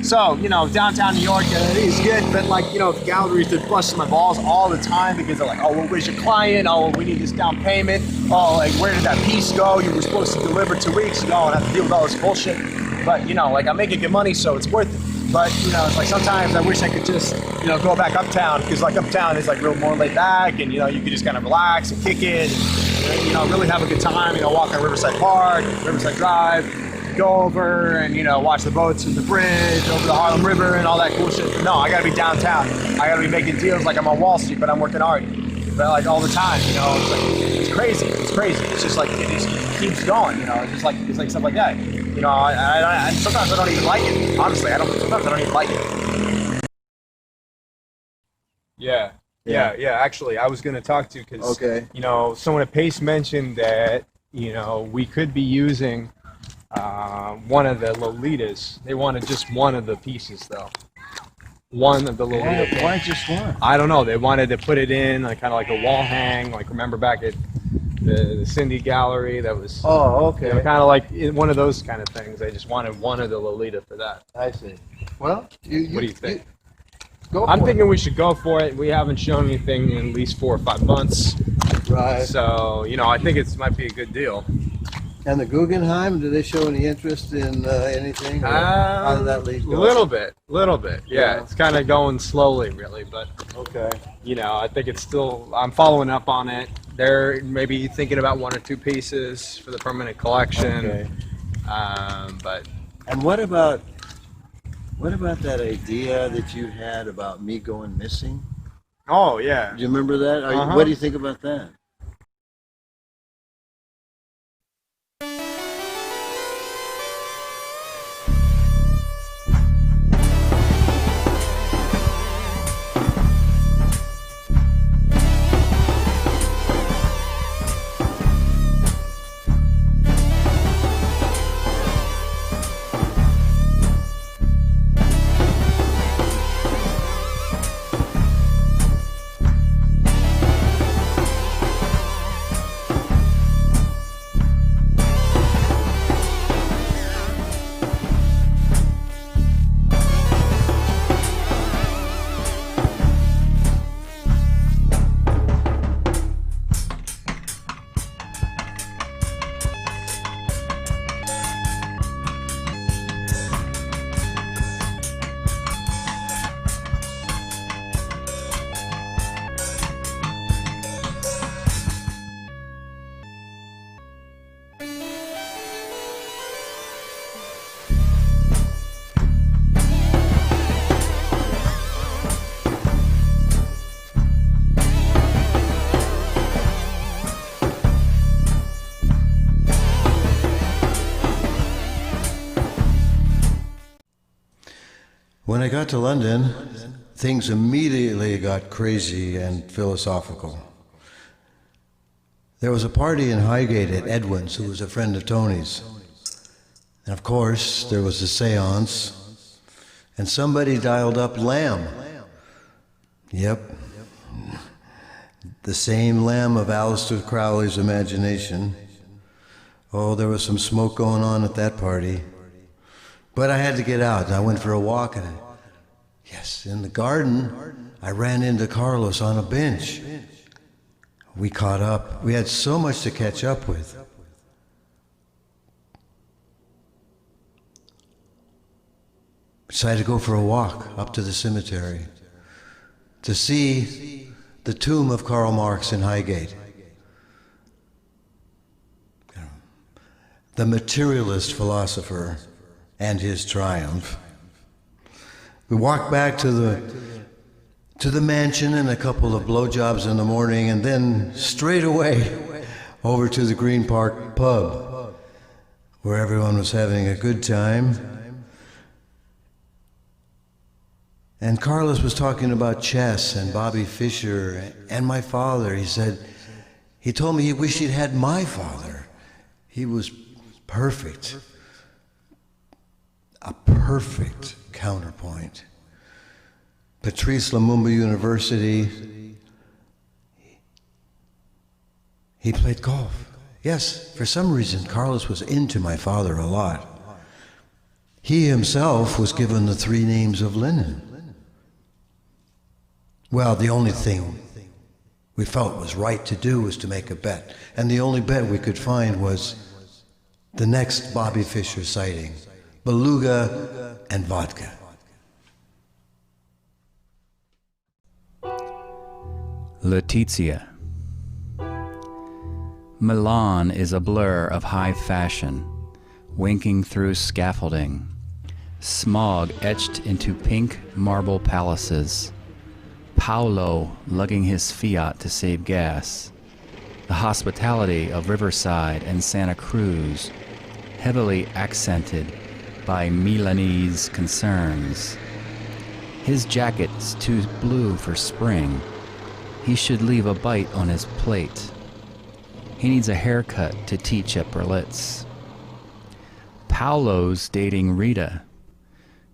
So, you know, downtown New York is good, but like, you know, galleries, they're busting my balls all the time because they're like, oh, well, where's your client? Oh, we need this down payment. Oh, like, where did that piece go? You were supposed to deliver 2 weeks ago and have to deal with all this bullshit. But, you know, like, I'm making good money, so it's worth it. But, you know, it's like sometimes I wish I could just, you know, go back uptown, because like uptown is like real more laid back, and, you know, you could just kind of relax and kick it, and, you know, really have a good time, you know, walk on Riverside Park, Riverside Drive, go over and, you know, watch the boats from the bridge over the Harlem River and all that cool shit. No, I gotta be downtown. I gotta be making deals like I'm on Wall Street, but I'm working hard. But like all the time, you know, it's like, it's crazy. It's crazy. It's just like, it just keeps going, you know, it's like stuff like that. You know, I sometimes I don't even like it. Honestly, sometimes I don't even like it. Yeah. Actually, I was going to talk to you because, you know, someone at Pace mentioned that, you know, we could be using one of the Lolitas. They wanted just one of the pieces, though. One of the Lolita. Why just one? I don't know. They wanted to put it in like kind of like a wall hang. Like, remember back at the Cindy Gallery? That was you know, kind of like one of those kind of things. They just wanted one of the Lolita for that. I see. Well, what do you think? I'm thinking we should go for it. We haven't shown anything in at least 4 or 5 months. Right. So, you know, I think it might be a good deal. And the Guggenheim, do they show any interest in anything? How did that lead? A little bit. Yeah, it's kind of going slowly, really. But, you know, I think it's still, I'm following up on it. They're maybe thinking about 1 or 2 pieces for the permanent collection. But. And what about that idea that you had about me going missing? Oh, yeah. Do you remember that? What do you think about that? When I got to London, things immediately got crazy and philosophical. There was a party in Highgate at Edwin's, who was a friend of Tony's. And of course, there was a seance, and somebody dialed up Lamb. Yep. The same Lamb of Aleister Crowley's imagination. Oh, there was some smoke going on at that party. But I had to get out, and I went for a walk, and in the garden, I ran into Carlos on a bench. We caught up. We had so much to catch up with. Decided to go for a walk up to the cemetery to see the tomb of Karl Marx in Highgate. The materialist philosopher and his triumph. We walked back to the mansion and a couple of blowjobs in the morning, and then straight away over to the Green Park pub, where everyone was having a good time. And Carlos was talking about chess and Bobby Fischer and my father. He told me he wished he'd had my father. He was perfect. A perfect counterpoint. Patrice Lumumba University. He played golf. Yes, for some reason, Carlos was into my father a lot. He himself was given the 3 names of Lenin. Well, the only thing we felt was right to do was to make a bet. And the only bet we could find was the next Bobby Fischer sighting, beluga and vodka. Letizia. Milan is a blur of high fashion, winking through scaffolding, smog etched into pink marble palaces, Paolo lugging his Fiat to save gas, the hospitality of Riverside and Santa Cruz, heavily accented by Milanese concerns. His jacket's too blue for spring. He should leave a bite on his plate. He needs a haircut to teach at Berlitz. Paolo's dating Rita,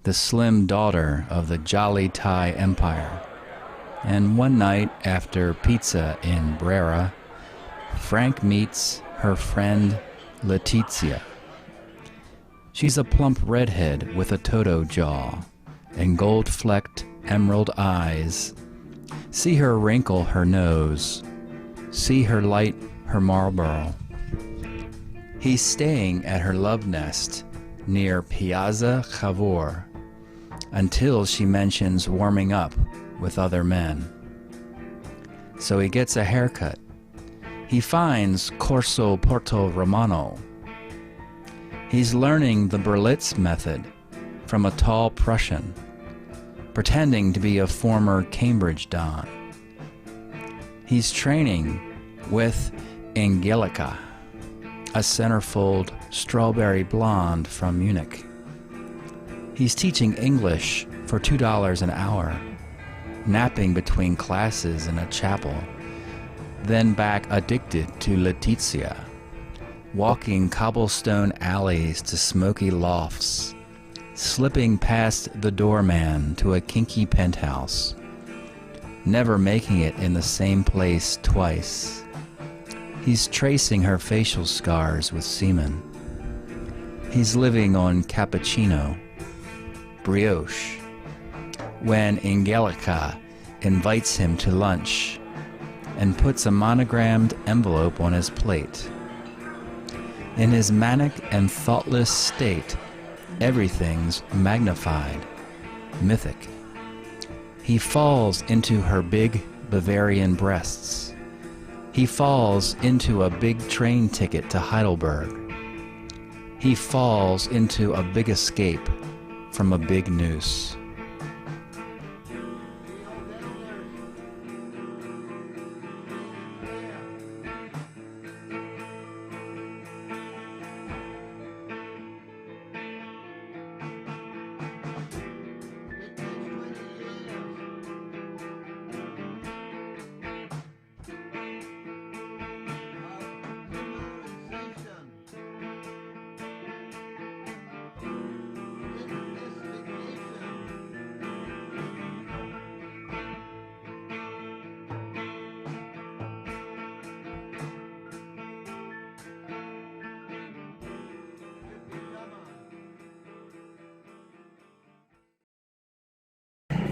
the slim daughter of the Jolly Thai Empire. And one night after pizza in Brera, Frank meets her friend Letizia. She's a plump redhead with a Toto jaw and gold-flecked emerald eyes. See her wrinkle her nose. See her light her Marlboro. He's staying at her love nest near Piazza Cavour until she mentions warming up with other men. So he gets a haircut. He finds Corso Porto Romano. He's learning the Berlitz method from a tall Prussian, pretending to be a former Cambridge don. He's training with Angelica, a centerfold strawberry blonde from Munich. He's teaching English for $2 an hour, napping between classes in a chapel, then back addicted to Letizia, walking cobblestone alleys to smoky lofts, slipping past the doorman to a kinky penthouse, never making it in the same place twice. He's tracing her facial scars with semen. He's living on cappuccino, brioche, when Angelica invites him to lunch and puts a monogrammed envelope on his plate. In his manic and thoughtless state, everything's magnified, mythic. He falls into her big Bavarian breasts. He falls into a big train ticket to Heidelberg. He falls into a big escape from a big noose.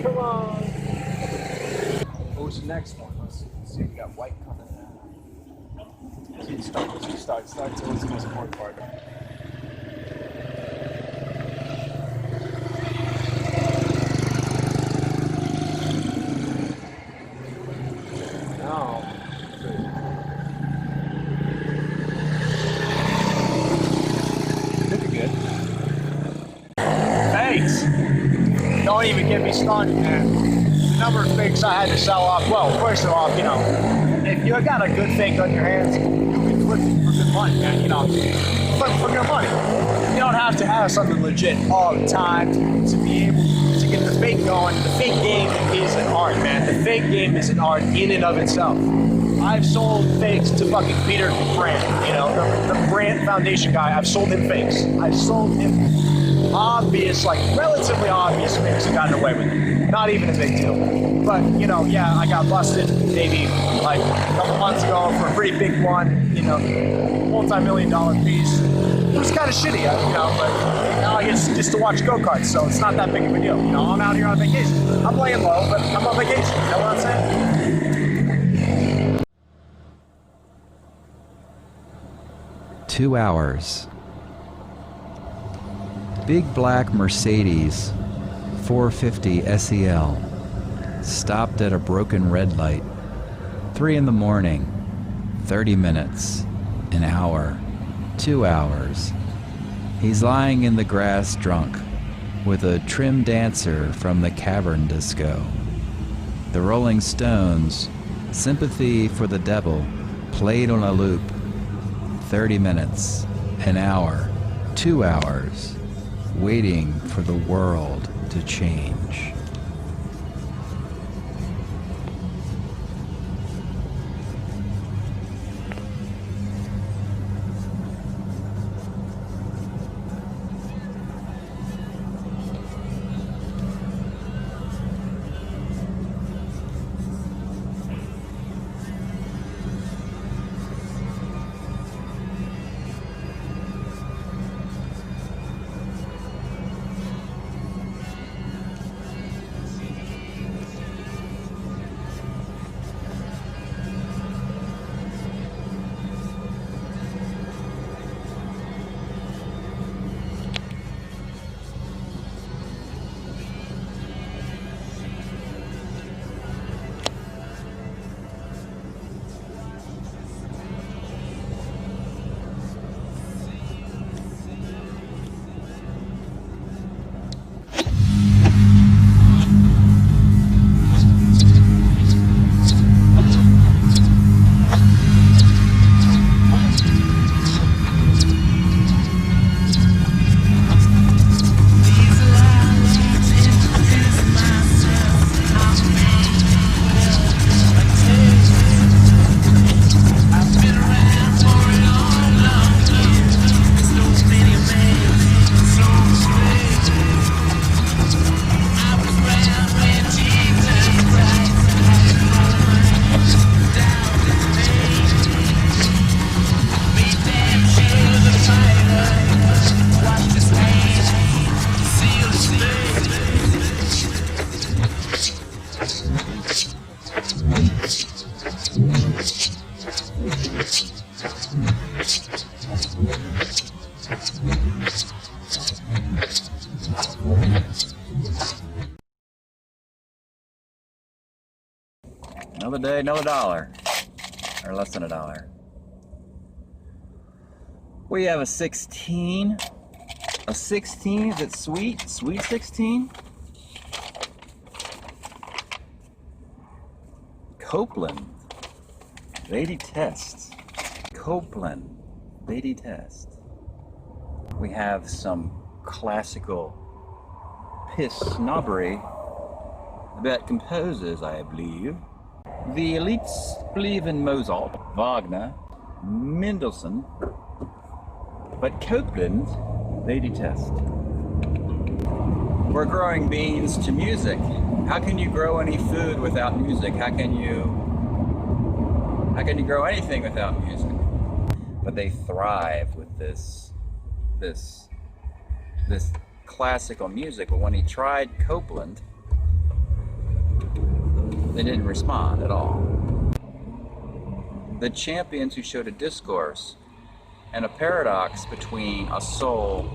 Come on. What was the next one? Let's see. We got white coming now. Let's start. Start. So what's the most important part? No. Looking good. Thanks. Don't even get me started, man. The number of fakes I had to sell off. Well, first of all, if you got a good fake on your hands, you can flip it for good money, man. Flip it for good money. You don't have to have something legit all the time to be able to get the fake going. The fake game is an art, man. The fake game is an art in and of itself. I've sold fakes to fucking Peter Brand, the Brand Foundation guy. I've sold him fakes. I've sold him obvious, relatively obvious fakes and gotten away with it. Not even a big deal. But, I got busted maybe a couple months ago for a pretty big one. you know, multi-million-dollar piece. It was kind of shitty, you know, but I guess just to watch go-karts, so it's not that big of a deal. You know, I'm out here on vacation. I'm laying low, but I'm on vacation. You know what I'm saying? 2 hours. Big black Mercedes 450 SEL stopped at a broken red light. 3 in the morning, 30 minutes, an hour, 2 hours. He's lying in the grass drunk with a trim dancer from the Cavern Disco. The Rolling Stones, Sympathy for the Devil, played on a loop. 30 minutes, an hour, 2 hours, waiting for the world to change. Another day, another dollar. Or less than $1. We have a 16. A 16, is it sweet? Sweet 16? Copeland. They detest. Copeland. They detest. We have some classical piss snobbery that composes, I believe. The elites believe in Mozart, Wagner, Mendelssohn, but Copeland, they detest. We're growing beans to music. How can you grow any food without music? How can you grow anything without music? But they thrive with this classical music. But when he tried Copeland, they didn't respond at all. The champions who showed a discourse and a paradox between a soul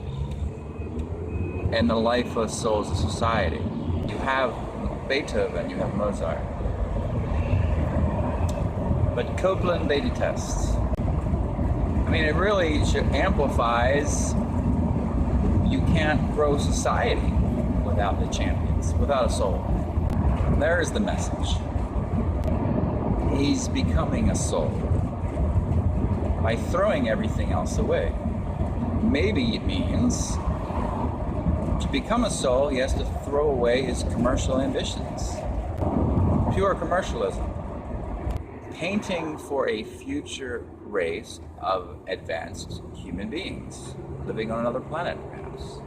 and the lifeless souls of society. You have Beethoven, you have Mozart. But Copeland, they detest. I mean, it really amplifies, you can't grow society without the champions, without a soul. There is the message. He's becoming a soul by throwing everything else away. Maybe it means to become a soul, he has to throw away his commercial ambitions. Pure commercialism. Painting for a future race of advanced human beings living on another planet, perhaps.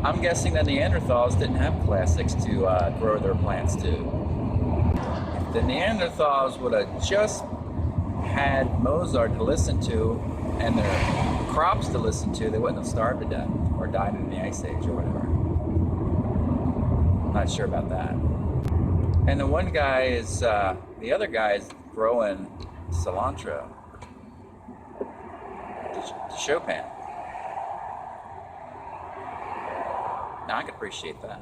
I'm guessing that Neanderthals didn't have classics to grow their plants to. If the Neanderthals would have just had Mozart to listen to and their crops to listen to, they wouldn't have starved to death or died in the Ice Age or whatever. Not sure about that. And the one guy is, the other guy is growing cilantro to Chopin. Now I can appreciate that.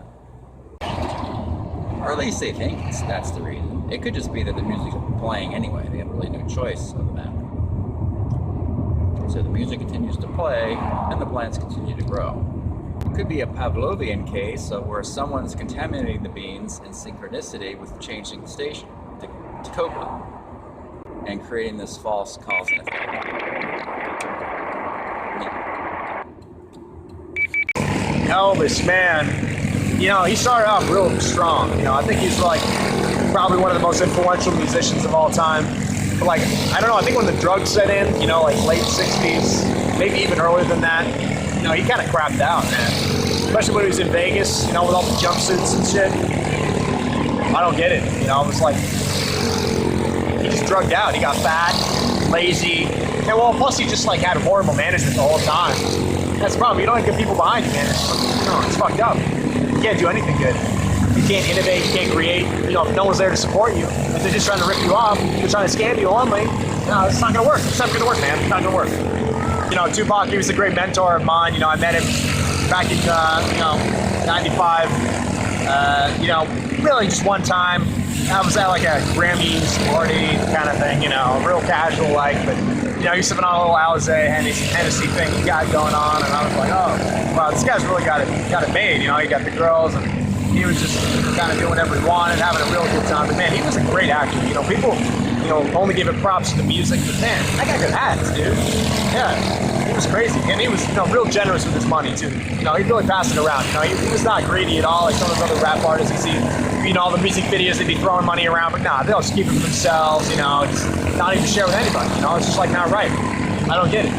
Or at least they think that's the reason. It could just be that the music's playing anyway. They have really no choice other than that. So the music continues to play and the plants continue to grow. It could be a Pavlovian case of where someone's contaminating the beans in synchronicity with changing the station to cocoa and creating this false cause and effect. Elvis, man, you know, he started off real strong. You know, I think he's like probably one of the most influential musicians of all time. But like, I don't know, I think when the drugs set in, you know, like late 60s, maybe even earlier than that, you know, he kind of crapped out, man. Especially when he was in Vegas, you know, with all the jumpsuits and shit. I don't get it, you know, it was like, he just drugged out. He got fat, lazy, and well, plus he just like had horrible management the whole time. That's the problem. You don't have good people behind you, man. It's fucked up. You can't do anything good. You can't innovate. You can't create. You know, if no one's there to support you, if they're just trying to rip you off, they're trying to scam you only. No, it's not gonna work. It's not gonna work, man. It's not gonna work. You know, Tupac, he was a great mentor of mine. You know, I met him back in, you know, '95. You know, really just one time. I was at like a Grammys party kind of thing. You know, real casual like, but. You know, he's sipping on a little Alizé, Hennessy thing he got going on, and I was like, oh, wow, this guy's really got it made. You know, he got the girls, and he was just kind of doing whatever he wanted, having a real good time. But man, he was a great actor. You know, people, you know, only give it props to the music, but man, that guy could act, dude. Yeah, he was crazy, and he was, you know, real generous with his money too. You know, he really passed it around. You know, he was not greedy at all, like some of those other rap artists you see. You know, all the music videos, they'd be throwing money around, but nah, they'll just keep it for themselves, you know, just not even share with anybody, you know, it's just like not right. I don't get it.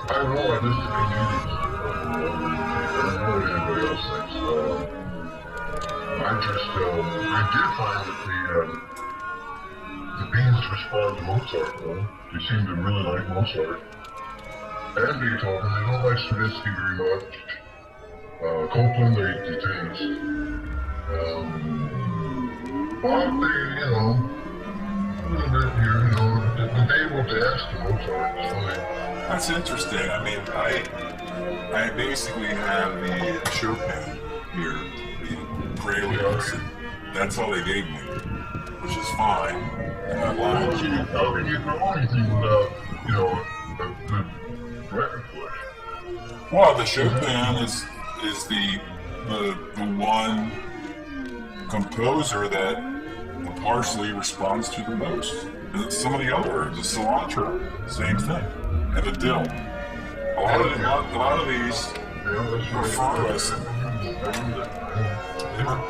I don't know, I just think I don't know what anybody else thinks. I did find that the beans respond to Mozart, though. They seem to really like Mozart. And Beethoven, they don't like Stravinsky very much. Copland, they taste. But they, you know, a little bit here, you know, the able to ask to Mozart is fine. That's interesting. I mean, I basically have the Chopin here, the Preludes. That's all they gave me, which is fine. And I like it. How can you know anything without, you know, a good record player? Well, the Chopin is the one composer that the parsley responds to the most. And some of the other, the cilantro, same thing. And the dill. A lot of these prefer us.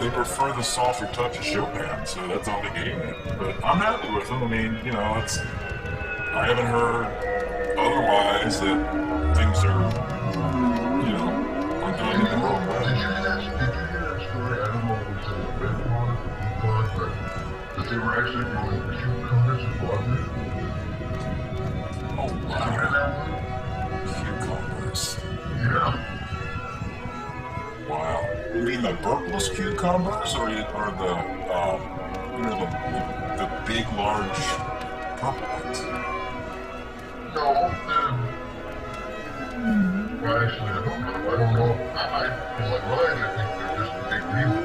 They prefer the softer touch of Chopin, so that's all they gave me. But I'm happy with them. I mean, you know, I haven't heard otherwise that things are, you know, are doing in the wrong way. Did you hear that story? I don't know if it was in the red one or the blue one, but that they were actually growing cucumbers in Broadway? Oh, wow. Cucumbers. Yeah. Wow. You mean the Berkeley cucumbers or the you know, the big, large purple ones? No, well, actually, I don't know. In my mind, I think they're just the big green ones.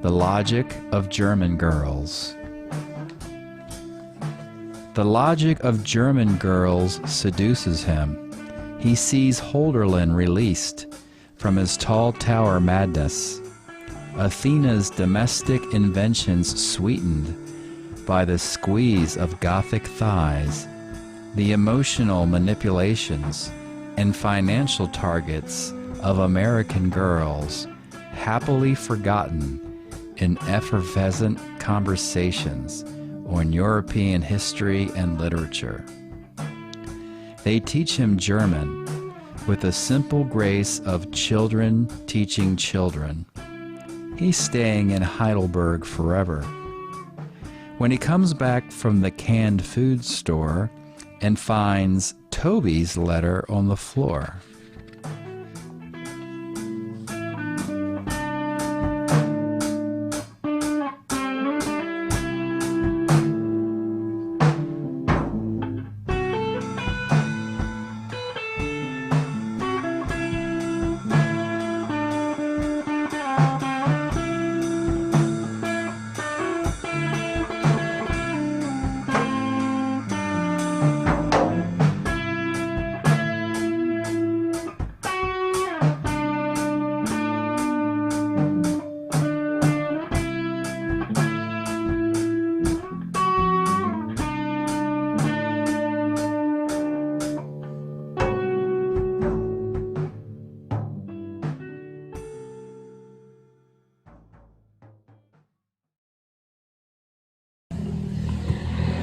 The logic of German girls. The logic of German girls seduces him. He sees Holderlin released from his tall tower madness. Athena's domestic inventions sweetened by the squeeze of Gothic thighs, the emotional manipulations and financial targets of American girls, happily forgotten in effervescent conversations on European history and literature. They teach him German with the simple grace of children teaching children. He's staying in Heidelberg forever. When he comes back from the canned food store and finds Toby's letter on the floor.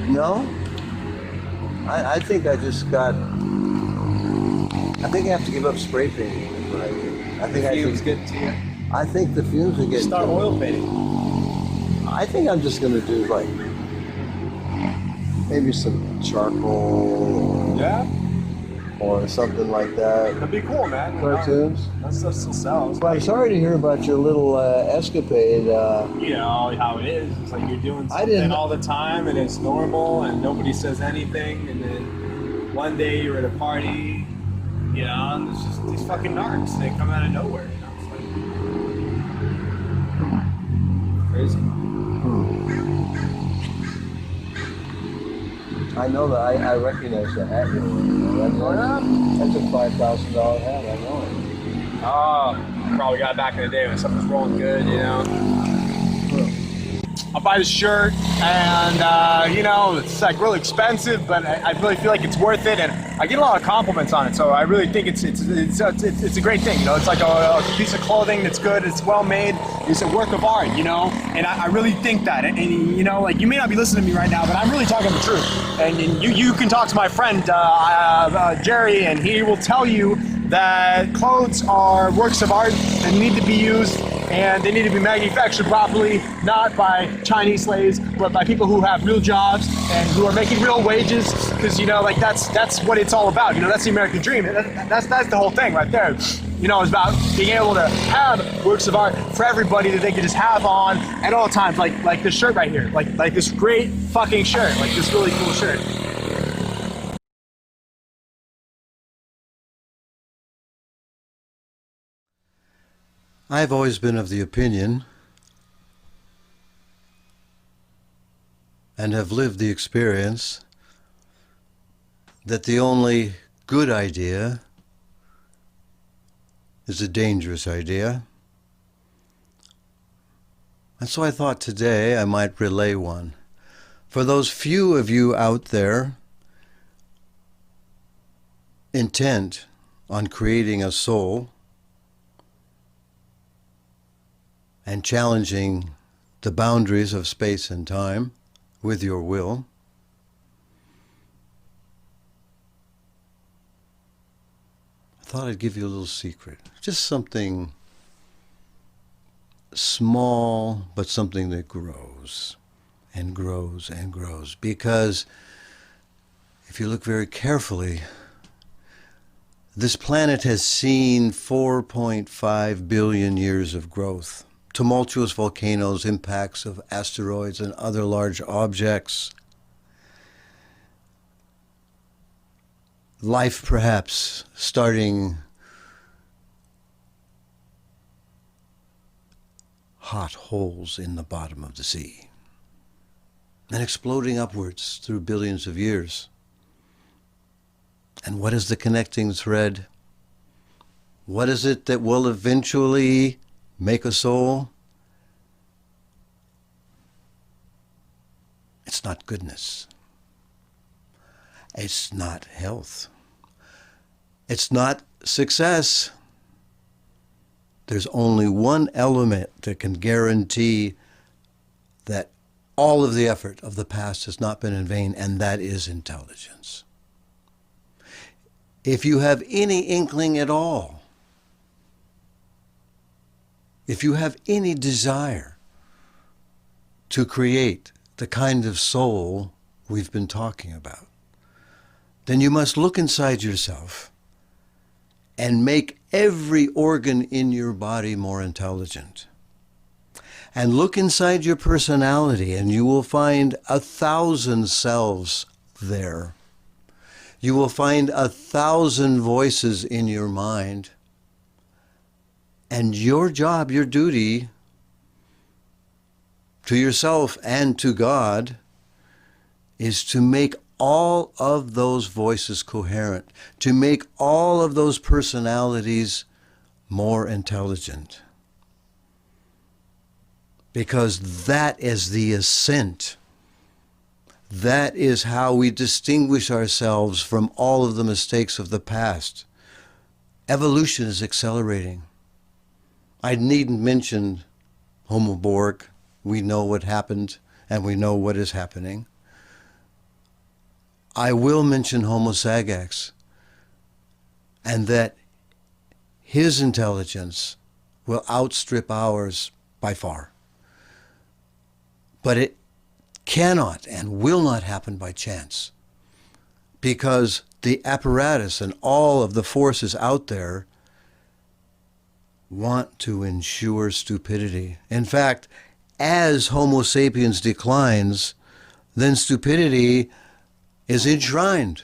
No? I think I just got... I think I have to give up spray painting. Is what I think. I think The I fumes should, get to you. I think the fumes are getting... Start oil painting. I think I'm just going to do like... maybe some charcoal Yeah, or something like that. that'd be cool, man. Cartoons. That stuff still sells. Well, I'm sorry to hear about your little escapade. You know how it is. It's like you're doing I something didn't- all the time and it's normal and nobody says anything, and then one day you're at a party, you know, and it's just these fucking narcs. They come out of nowhere. You know, it's like crazy. I know that I recognize the hat you're wearing. That's a $5,000 hat. I know it. Oh, probably got it back in the day when something was rolling good, you know. I'll buy this shirt, and you know, it's like really expensive, but I really feel like it's worth it, and I get a lot of compliments on it, so I really think it's a great thing. You know, it's like a piece of clothing that's good, it's well made, it's a work of art, you know, and I really think that, and you know, like you may not be listening to me right now, but I'm really talking the truth, and you can talk to my friend Jerry, and he will tell you that clothes are works of art that need to be used, and they need to be manufactured properly, not by Chinese slaves, but by people who have real jobs and who are making real wages, because, you know, like that's what it's all about. You know, that's the American dream. That's the whole thing right there. You know, it's about being able to have works of art for everybody that they can just have on at all times, like this shirt right here, like this great fucking shirt, like this really cool shirt. I've always been of the opinion and have lived the experience that the only good idea is a dangerous idea. And so I thought today I might relay one. For those few of you out there intent on creating a soul and challenging the boundaries of space and time with your will, I thought I'd give you a little secret. Just something small, but something that grows and grows and grows. Because if you look very carefully, this planet has seen 4.5 billion years of growth. Tumultuous volcanoes, impacts of asteroids and other large objects. Life perhaps starting hot holes in the bottom of the sea and exploding upwards through billions of years. And what is the connecting thread? What is it that will eventually make a soul? It's not goodness. It's not health. It's not success. There's only one element that can guarantee that all of the effort of the past has not been in vain, and that is intelligence. If you have any inkling at all, if you have any desire to create the kind of soul we've been talking about, then you must look inside yourself and make every organ in your body more intelligent. And look inside your personality and you will find 1,000 selves there. You will find 1,000 voices in your mind. And your job, your duty to yourself and to God is to make all of those voices coherent, to make all of those personalities more intelligent. Because that is the ascent. That is how we distinguish ourselves from all of the mistakes of the past. Evolution is accelerating. I needn't mention Homo Borg. We know what happened and we know what is happening. I will mention Homo sagax, and that his intelligence will outstrip ours by far. But it cannot and will not happen by chance, because the apparatus and all of the forces out there want to ensure stupidity. In fact, as Homo sapiens declines, then stupidity is enshrined,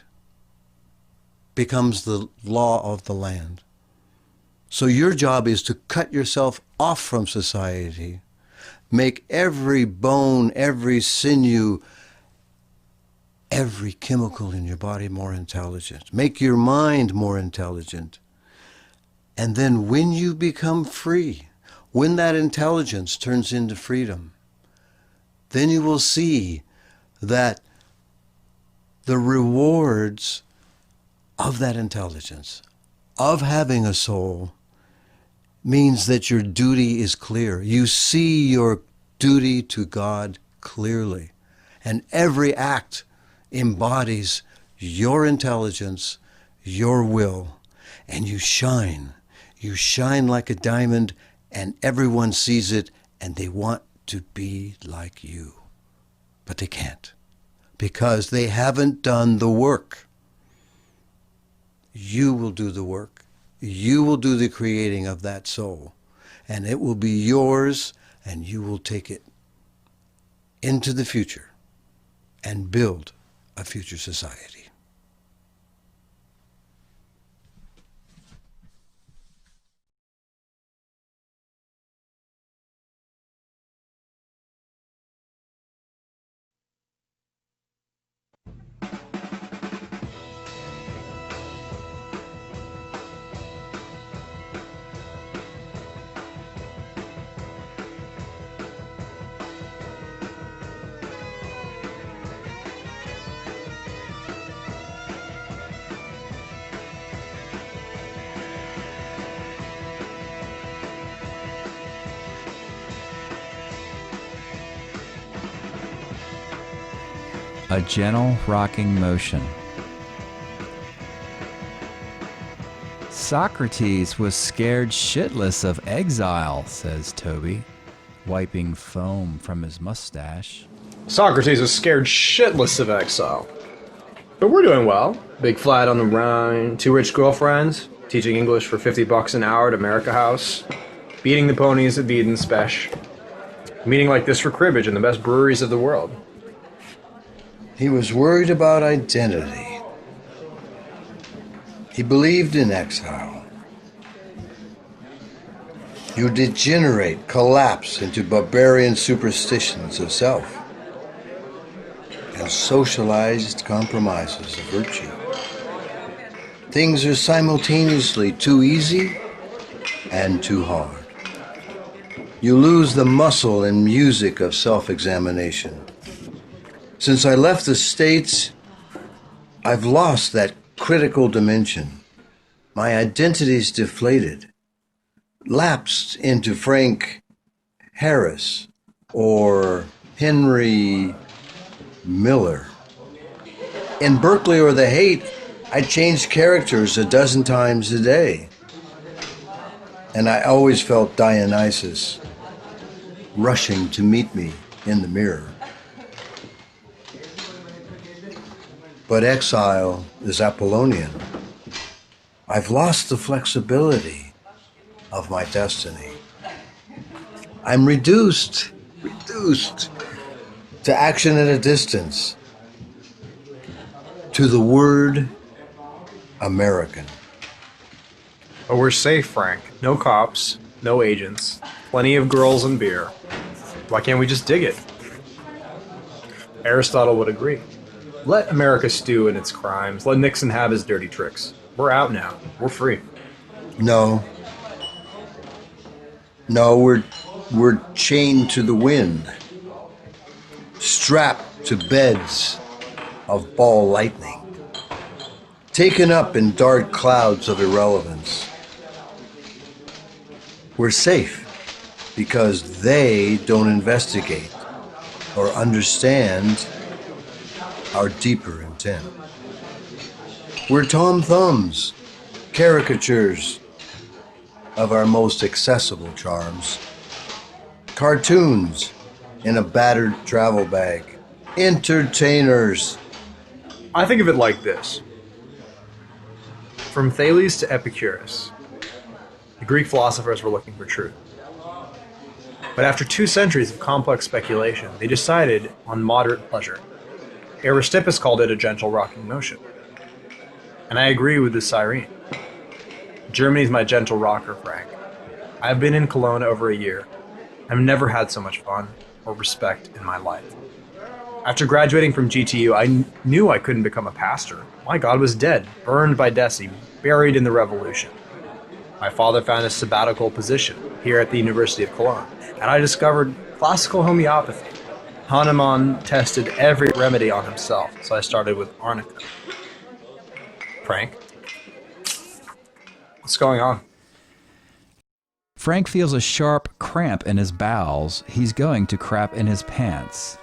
becomes the law of the land. So your job is to cut yourself off from society, make every bone, every sinew, every chemical in your body more intelligent, make your mind more intelligent. And then when you become free, when that intelligence turns into freedom, then you will see that the rewards of that intelligence, of having a soul, means that your duty is clear. You see your duty to God clearly. And every act embodies your intelligence, your will, and you shine. You shine like a diamond, and everyone sees it, and they want to be like you. But they can't, because they haven't done the work. You will do the work. You will do the creating of that soul, and it will be yours, and you will take it into the future and build a future society. A gentle rocking motion. Socrates was scared shitless of exile, says Toby, wiping foam from his mustache. Socrates was scared shitless of exile. But we're doing well. Big flat on the Rhine, 2 rich girlfriends, teaching English for $50 an hour at America House, beating the ponies at Eden Spesh, meeting like this for cribbage in the best breweries of the world. He was worried about identity. He believed in exile. You degenerate, collapse into barbarian superstitions of self and socialized compromises of virtue. Things are simultaneously too easy and too hard. You lose the muscle and music of self-examination. Since I left the States, I've lost that critical dimension. My identity's deflated, lapsed into Frank Harris or Henry Miller. In Berkeley or The Hate, I changed characters a dozen times a day. And I always felt Dionysus rushing to meet me in the mirror. But exile is Apollonian. I've lost the flexibility of my destiny. I'm reduced to action at a distance, to the word American. But we're safe, Frank. No cops, no agents, plenty of girls and beer. Why can't we just dig it? Aristotle would agree. Let America stew in its crimes. Let Nixon have his dirty tricks. We're out now. We're free. No, we're chained to the wind, strapped to beds of ball lightning, taken up in dark clouds of irrelevance. We're safe because they don't investigate or understand our deeper intent. We're Tom Thumbs, caricatures of our most accessible charms. Cartoons in a battered travel bag. Entertainers. I think of it like this. From Thales to Epicurus, the Greek philosophers were looking for truth. But after 2 centuries of complex speculation, they decided on moderate pleasure. Aristippus called it a gentle rocking motion. And I agree with the Cyrene. Germany's my gentle rocker, Frank. I've been in Cologne over a year. I've never had so much fun or respect in my life. After graduating from GTU, I knew I couldn't become a pastor. My God was dead, burned by Deci, buried in the revolution. My father found a sabbatical position here at the University of Cologne, and I discovered classical homeopathy. Hahnemann tested every remedy on himself, so I started with arnica. Frank? What's going on? Frank feels a sharp cramp in his bowels. He's going to crap in his pants.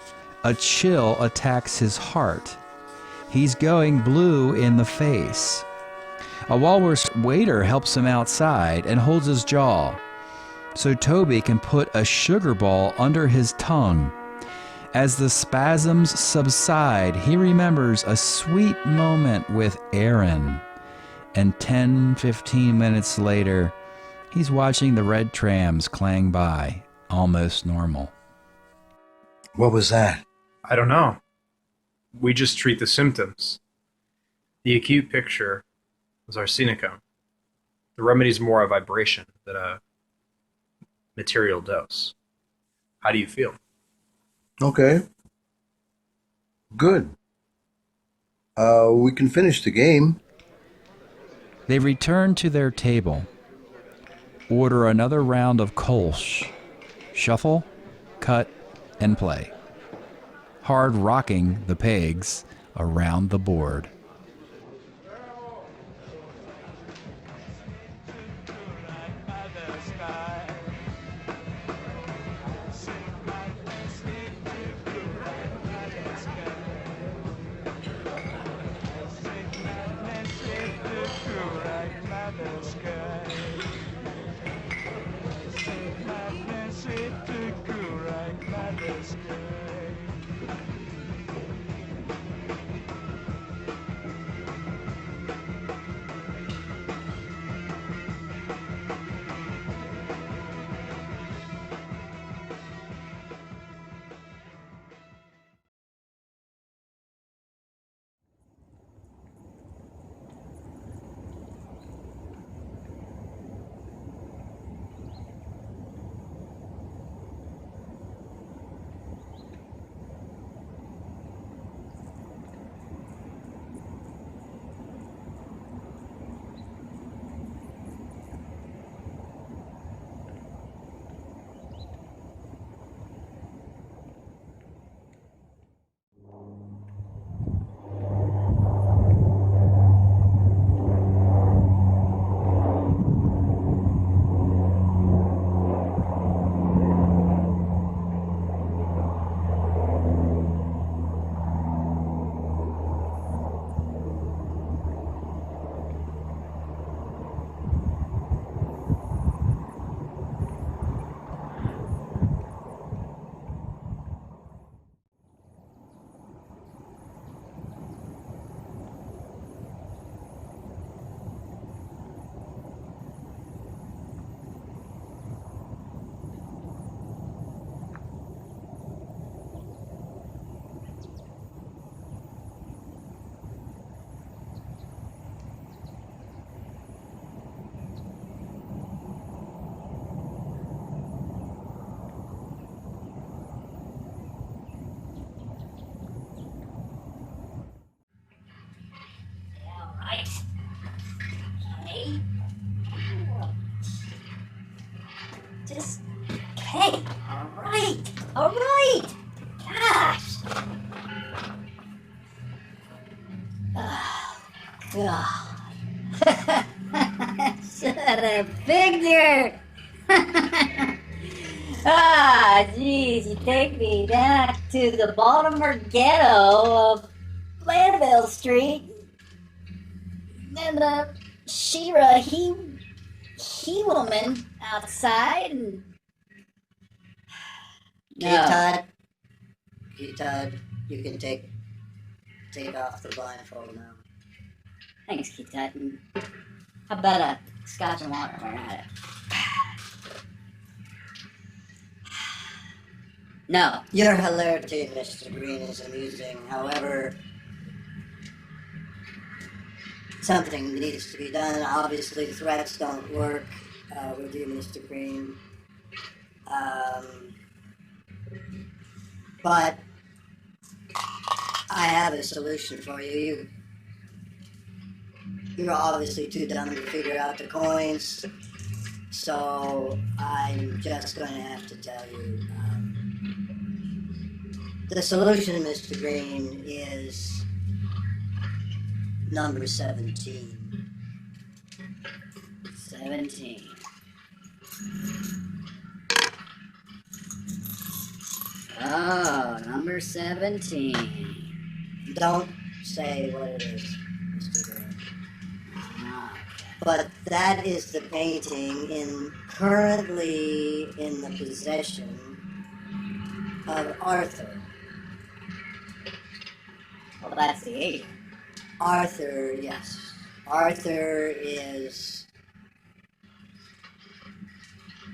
A chill attacks his heart. He's going blue in the face. A walrus waiter helps him outside and holds his jaw so Toby can put a sugar ball under his tongue. As the spasms subside, he remembers a sweet moment with Aaron. And 10-15 minutes later, he's watching the red trams clang by, almost normal. What was that? I don't know. We just treat the symptoms. The acute picture was arsenicum. The remedy's more a vibration than a material dose. How do you feel? Okay. Good. We can finish the game. They return to their table, order another round of Kolsch, shuffle, cut, and play. Hard rocking the pegs around the board. All right. Gosh. Oh, God. Should have figured. Ah, geez, you take me back to the Baltimore ghetto of Landville Street. And Shira, he woman outside and... No. Keith-Todd, you can take off the blindfold now. Thanks, Keith-Todd. How about a scotch and water while you're at it? No. Your hilarity, Mr. Green, is amusing. However, something needs to be done. Obviously, threats don't work with you, Mr. Green. But I have a solution for you. You're obviously too dumb to figure out the coins, so I'm just going to have to tell you. The solution, Mr. Green, is number 17. 17. Oh, number 17. Don't say what it is, Mr. Green. But that is the painting currently in the possession of Arthur. Well, that's the 8. Arthur, yes. Arthur is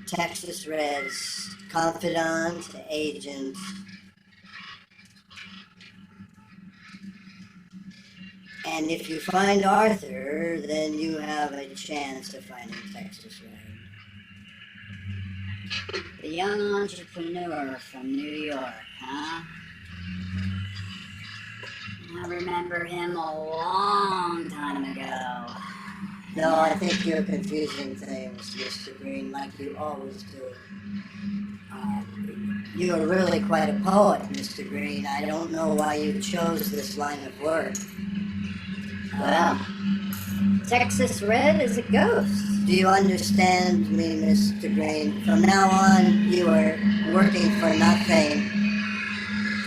Texas Red's confidant, agent, and if you find Arthur, then you have a chance of finding Texas Red. The young entrepreneur from New York, huh? I remember him a long time ago. No, I think you're confusing things, Mr. Green, like you always do. You're really quite a poet, Mr. Green. I don't know why you chose this line of work. Well, Texas Red is a ghost. Do you understand me, Mr. Green? From now on, you are working for nothing.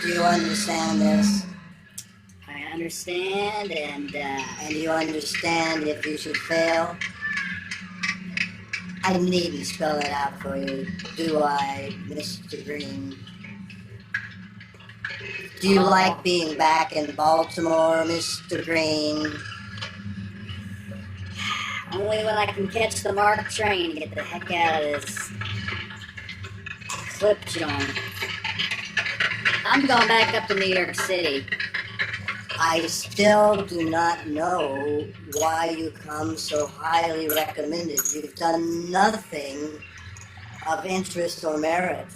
Do you understand this? I understand, and you understand if you should fail? I needn't spell it out for you, do I, Mr. Green? Do you like being back in Baltimore, Mr. Green? Only when I can catch the MARC train to get the heck out of this clip joint. I'm going back up to New York City. I still do not know why you come so highly recommended. You've done nothing of interest or merit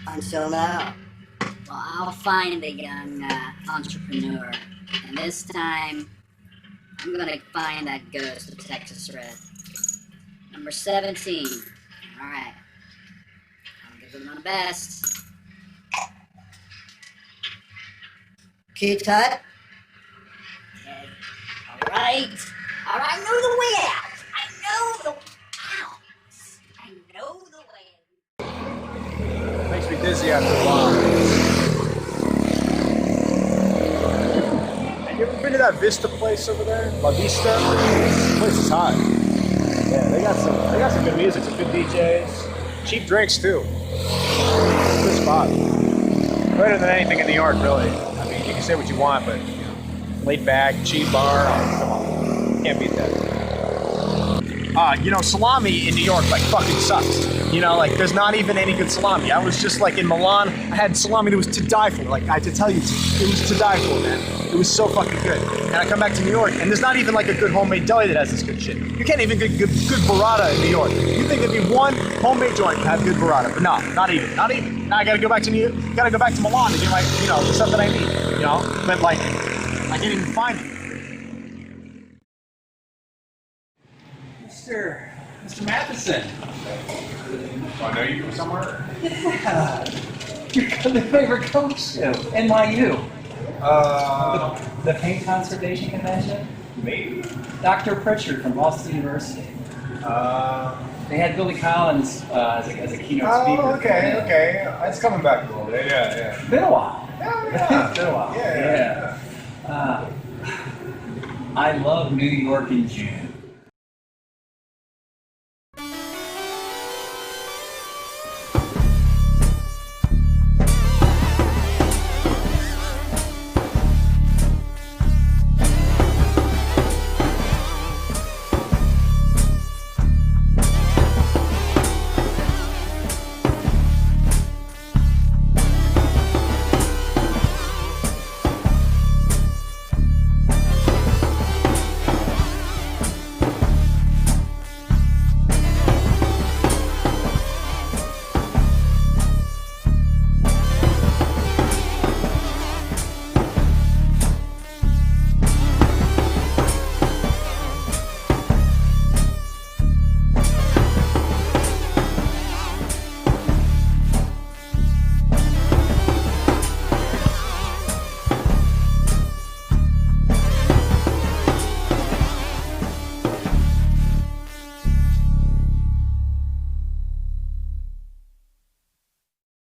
until now. Well, I'll find a young entrepreneur, and this time I'm gonna find that ghost of Texas Red. Number 17. All right, I'll give it my best. Keith-Todd? Okay. All right, I know the way out. I know the way out. Makes me dizzy after a while. Have you ever been to that Vista place over there? La Vista? This place is hot. Yeah, they got some good music, some good DJs. Cheap drinks too. Good spot. Better than anything in New York, really. I mean, you can say what you want, but you know, laid back, cheap bar, come on. Can't beat that. Salami in New York like fucking sucks. Like there's not even any good salami. I was just like in Milan, I had salami that was to die for. Like I had to tell you, it was to die for, man. It was so fucking good. And I come back to New York, and there's not even like a good homemade deli that has this good shit. You can't even get good burrata in New York. You think there'd be one homemade joint that have good burrata, but no, not even. Now I gotta go back to Milan to get my, the stuff that I need, But like, I can't even find it. Mr. Matheson. I know you from somewhere? Yeah. Your favorite coach show, NYU. The Paint Conservation Convention? Maybe. Dr. Pritchard from Boston University. They had Billy Collins as a keynote speaker. Oh, okay. It's coming back a little bit. Yeah. It's been a while. Yeah. It's been a while. Yeah. I love New York in June.